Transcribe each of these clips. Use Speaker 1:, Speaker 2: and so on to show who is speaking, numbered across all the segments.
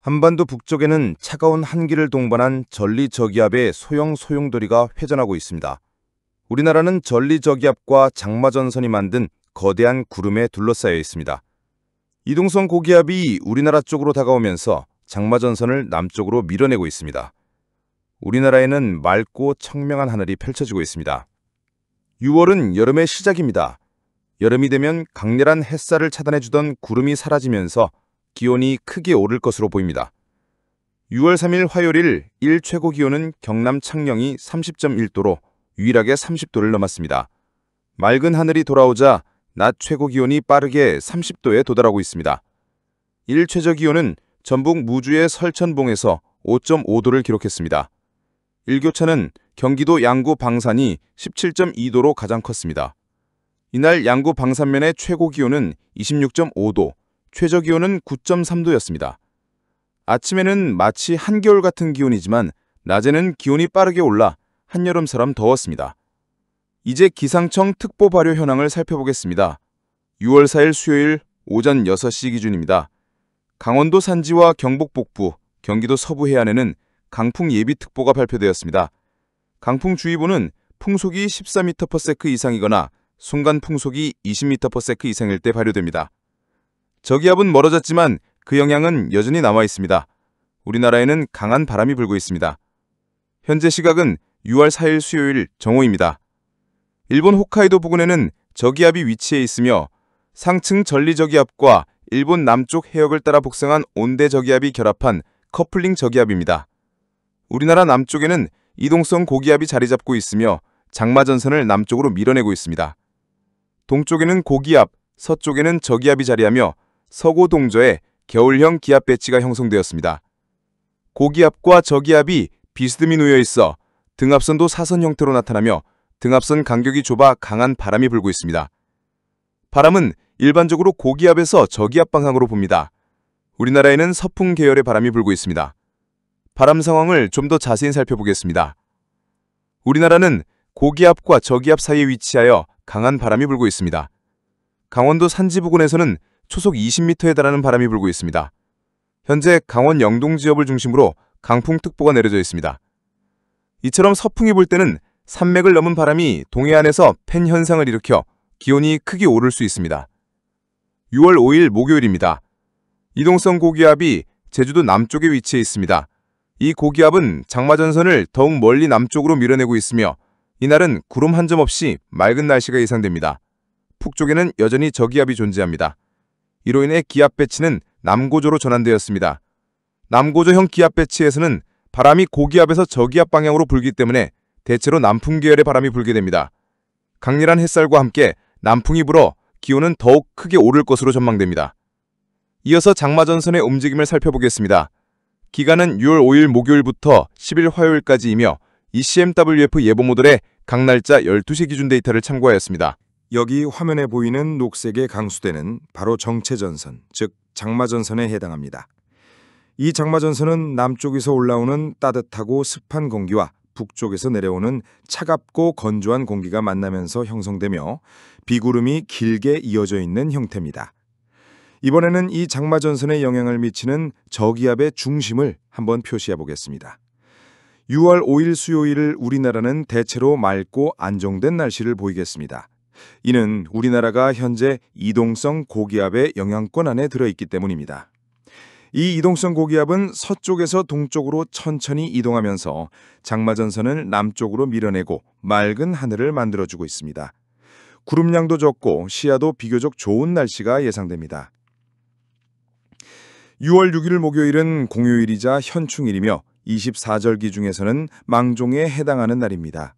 Speaker 1: 한반도 북쪽에는 차가운 한기를 동반한 전리저기압의 소형 소용돌이가 회전하고 있습니다. 우리나라는 전리저기압과 장마전선이 만든 거대한 구름에 둘러싸여 있습니다. 이동성 고기압이 우리나라 쪽으로 다가오면서 장마전선을 남쪽으로 밀어내고 있습니다. 우리나라에는 맑고 청명한 하늘이 펼쳐지고 있습니다. 6월은 여름의 시작입니다. 여름이 되면 강렬한 햇살을 차단해주던 구름이 사라지면서 기온이 크게 오를 것으로 보입니다. 6월 3일 화요일 일 최고 기온은 경남 창녕이 30.1도로 유일하게 30도를 넘었습니다. 맑은 하늘이 돌아오자 낮 최고 기온이 빠르게 30도에 도달하고 있습니다. 일 최저 기온은 전북 무주의 설천봉에서 5.5도를 기록했습니다. 일교차는 경기도 양구 방산이 17.2도로 가장 컸습니다. 이날 양구 방산면의 최고 기온은 26.5도, 최저 기온은 9.3도였습니다. 아침에는 마치 한겨울 같은 기온이지만 낮에는 기온이 빠르게 올라 한여름처럼 더웠습니다. 이제 기상청 특보 발효 현황을 살펴보겠습니다. 6월 4일 수요일 오전 6시 기준입니다. 강원도 산지와 경북 북부, 경기도 서부 해안에는 강풍 예비특보가 발표되었습니다. 강풍주의보는 풍속이 14m/s 이상이거나 순간 풍속이 20m/s 이상일 때 발효됩니다. 저기압은 멀어졌지만 그 영향은 여전히 남아 있습니다. 우리나라에는 강한 바람이 불고 있습니다. 현재 시각은 6월 4일 수요일 정오입니다. 일본 홋카이도 부근에는 저기압이 위치해 있으며 상층 전리저기압과 일본 남쪽 해역을 따라 북상한 온대 저기압이 결합한 커플링 저기압입니다. 우리나라 남쪽에는 이동성 고기압이 자리 잡고 있으며 장마전선을 남쪽으로 밀어내고 있습니다. 동쪽에는 고기압, 서쪽에는 저기압이 자리하며 서고 동저에 겨울형 기압 배치가 형성되었습니다. 고기압과 저기압이 비스듬히 놓여 있어 등압선도 사선 형태로 나타나며 등압선 간격이 좁아 강한 바람이 불고 있습니다. 바람은 일반적으로 고기압에서 저기압 방향으로 붑니다. 우리나라에는 서풍 계열의 바람이 불고 있습니다. 바람 상황을 좀 더 자세히 살펴보겠습니다. 우리나라는 고기압과 저기압 사이에 위치하여 강한 바람이 불고 있습니다. 강원도 산지 부근에서는 초속 20m에 달하는 바람이 불고 있습니다. 현재 강원 영동 지역을 중심으로 강풍특보가 내려져 있습니다. 이처럼 서풍이 불 때는 산맥을 넘은 바람이 동해안에서 팬 현상을 일으켜 기온이 크게 오를 수 있습니다. 6월 5일 목요일입니다. 이동성 고기압이 제주도 남쪽에 위치해 있습니다. 이 고기압은 장마전선을 더욱 멀리 남쪽으로 밀어내고 있으며 이날은 구름 한 점 없이 맑은 날씨가 예상됩니다. 북쪽에는 여전히 저기압이 존재합니다. 이로 인해 기압 배치는 남고조로 전환되었습니다. 남고조형 기압 배치에서는 바람이 고기압에서 저기압 방향으로 불기 때문에 대체로 남풍 계열의 바람이 불게 됩니다. 강렬한 햇살과 함께 남풍이 불어 기온은 더욱 크게 오를 것으로 전망됩니다. 이어서 장마전선의 움직임을 살펴보겠습니다. 기간은 6월 5일 목요일부터 10일 화요일까지이며 ECMWF 예보 모델의 각 날짜 12시 기준 데이터를 참고하였습니다.
Speaker 2: 여기 화면에 보이는 녹색의 강수대는 바로 정체전선, 즉 장마전선에 해당합니다. 이 장마전선은 남쪽에서 올라오는 따뜻하고 습한 공기와 북쪽에서 내려오는 차갑고 건조한 공기가 만나면서 형성되며 비구름이 길게 이어져 있는 형태입니다. 이번에는 이 장마전선에 영향을 미치는 저기압의 중심을 한번 표시해 보겠습니다. 6월 5일 수요일 우리나라는 대체로 맑고 안정된 날씨를 보이겠습니다. 이는 우리나라가 현재 이동성 고기압의 영향권 안에 들어있기 때문입니다. 이 이동성 고기압은 서쪽에서 동쪽으로 천천히 이동하면서 장마전선을 남쪽으로 밀어내고 맑은 하늘을 만들어주고 있습니다. 구름량도 적고 시야도 비교적 좋은 날씨가 예상됩니다. 6월 6일 목요일은 공휴일이자 현충일이며 24절기 중에서는 망종에 해당하는 날입니다.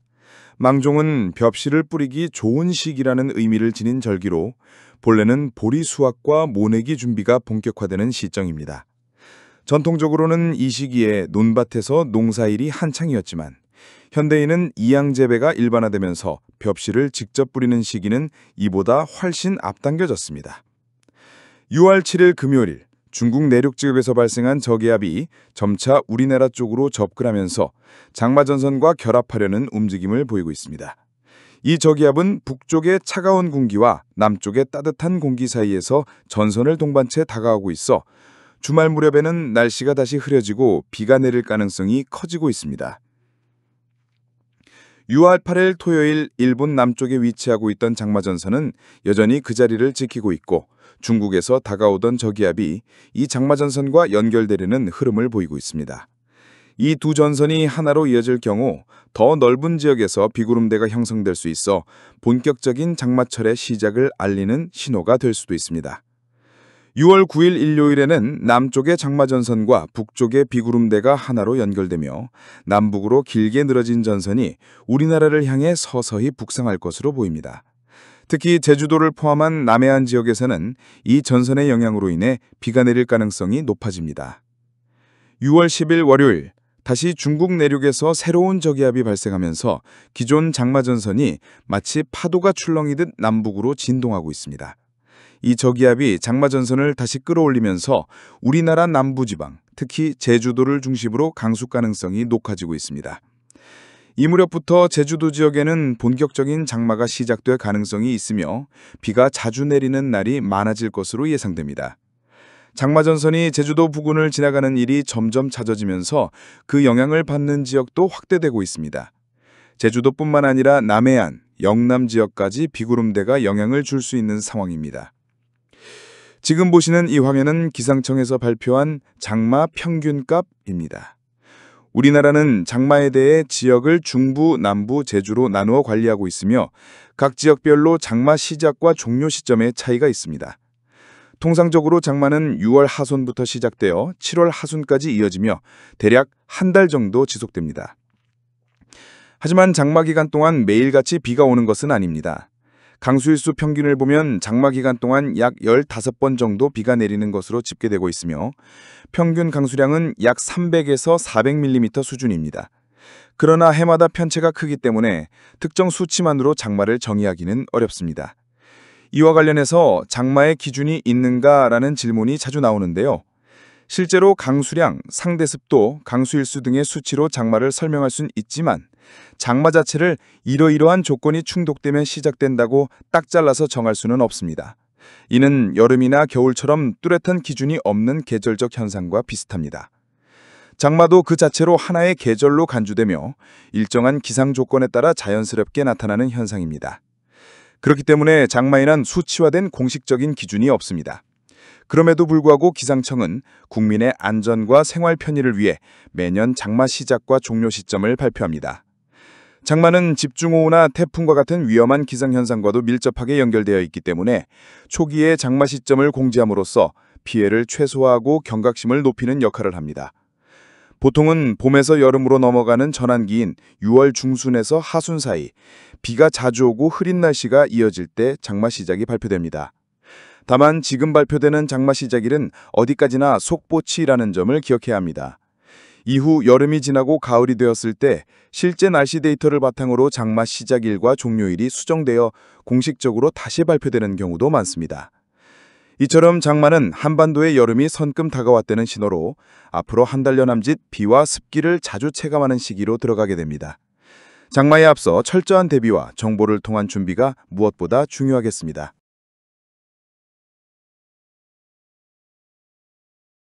Speaker 2: 망종은 벽실을 뿌리기 좋은 시기라는 의미를 지닌 절기로 본래는 보리 수확과 모내기 준비가 본격화되는 시점입니다. 전통적으로는 이 시기에 논밭에서 농사일이 한창이었지만 현대에는 이양 재배가 일반화되면서 벽실을 직접 뿌리는 시기는 이보다 훨씬 앞당겨졌습니다. 6월 7일 금요일 중국 내륙 지역에서 발생한 저기압이 점차 우리나라 쪽으로 접근하면서 장마전선과 결합하려는 움직임을 보이고 있습니다. 이 저기압은 북쪽의 차가운 공기와 남쪽의 따뜻한 공기 사이에서 전선을 동반 채 다가오고 있어 주말 무렵에는 날씨가 다시 흐려지고 비가 내릴 가능성이 커지고 있습니다. 6월 8일 토요일 일본 남쪽에 위치하고 있던 장마전선은 여전히 그 자리를 지키고 있고 중국에서 다가오던 저기압이 이 장마전선과 연결되려는 흐름을 보이고 있습니다. 이 두 전선이 하나로 이어질 경우 더 넓은 지역에서 비구름대가 형성될 수 있어 본격적인 장마철의 시작을 알리는 신호가 될 수도 있습니다. 6월 9일 일요일에는 남쪽의 장마전선과 북쪽의 비구름대가 하나로 연결되며 남북으로 길게 늘어진 전선이 우리나라를 향해 서서히 북상할 것으로 보입니다. 특히 제주도를 포함한 남해안 지역에서는 이 전선의 영향으로 인해 비가 내릴 가능성이 높아집니다. 6월 10일 월요일 다시 중국 내륙에서 새로운 저기압이 발생하면서 기존 장마전선이 마치 파도가 출렁이듯 남북으로 진동하고 있습니다. 이 저기압이 장마전선을 다시 끌어올리면서 우리나라 남부지방, 특히 제주도를 중심으로 강수 가능성이 높아지고 있습니다. 이 무렵부터 제주도 지역에는 본격적인 장마가 시작될 가능성이 있으며 비가 자주 내리는 날이 많아질 것으로 예상됩니다. 장마전선이 제주도 부근을 지나가는 일이 점점 잦아지면서 그 영향을 받는 지역도 확대되고 있습니다. 제주도뿐만 아니라 남해안, 영남 지역까지 비구름대가 영향을 줄 수 있는 상황입니다. 지금 보시는 이 화면은 기상청에서 발표한 장마 평균값입니다. 우리나라는 장마에 대해 지역을 중부, 남부, 제주로 나누어 관리하고 있으며 각 지역별로 장마 시작과 종료 시점에 차이가 있습니다. 통상적으로 장마는 6월 하순부터 시작되어 7월 하순까지 이어지며 대략 한 달 정도 지속됩니다. 하지만 장마 기간 동안 매일같이 비가 오는 것은 아닙니다. 강수일수 평균을 보면 장마 기간 동안 약 15번 정도 비가 내리는 것으로 집계되고 있으며 평균 강수량은 약 300에서 400mm 수준입니다. 그러나 해마다 편차가 크기 때문에 특정 수치만으로 장마를 정의하기는 어렵습니다. 이와 관련해서 장마의 기준이 있는가라는 질문이 자주 나오는데요. 실제로 강수량, 상대습도, 강수일수 등의 수치로 장마를 설명할 수는 있지만 장마 자체를 이러이러한 조건이 충족되면 시작된다고 딱 잘라서 정할 수는 없습니다. 이는 여름이나 겨울처럼 뚜렷한 기준이 없는 계절적 현상과 비슷합니다. 장마도 그 자체로 하나의 계절로 간주되며 일정한 기상 조건에 따라 자연스럽게 나타나는 현상입니다. 그렇기 때문에 장마에는 수치화된 공식적인 기준이 없습니다. 그럼에도 불구하고 기상청은 국민의 안전과 생활 편의를 위해 매년 장마 시작과 종료 시점을 발표합니다. 장마는 집중호우나 태풍과 같은 위험한 기상현상과도 밀접하게 연결되어 있기 때문에 초기에 장마 시점을 공지함으로써 피해를 최소화하고 경각심을 높이는 역할을 합니다. 보통은 봄에서 여름으로 넘어가는 전환기인 6월 중순에서 하순 사이 비가 자주 오고 흐린 날씨가 이어질 때 장마 시작이 발표됩니다. 다만 지금 발표되는 장마 시작일은 어디까지나 속보치라는 점을 기억해야 합니다. 이후 여름이 지나고 가을이 되었을 때 실제 날씨 데이터를 바탕으로 장마 시작일과 종료일이 수정되어 공식적으로 다시 발표되는 경우도 많습니다. 이처럼 장마는 한반도의 여름이 성큼 다가왔다는 신호로 앞으로 한 달여 남짓 비와 습기를 자주 체감하는 시기로 들어가게 됩니다. 장마에 앞서 철저한 대비와 정보를 통한 준비가 무엇보다 중요하겠습니다.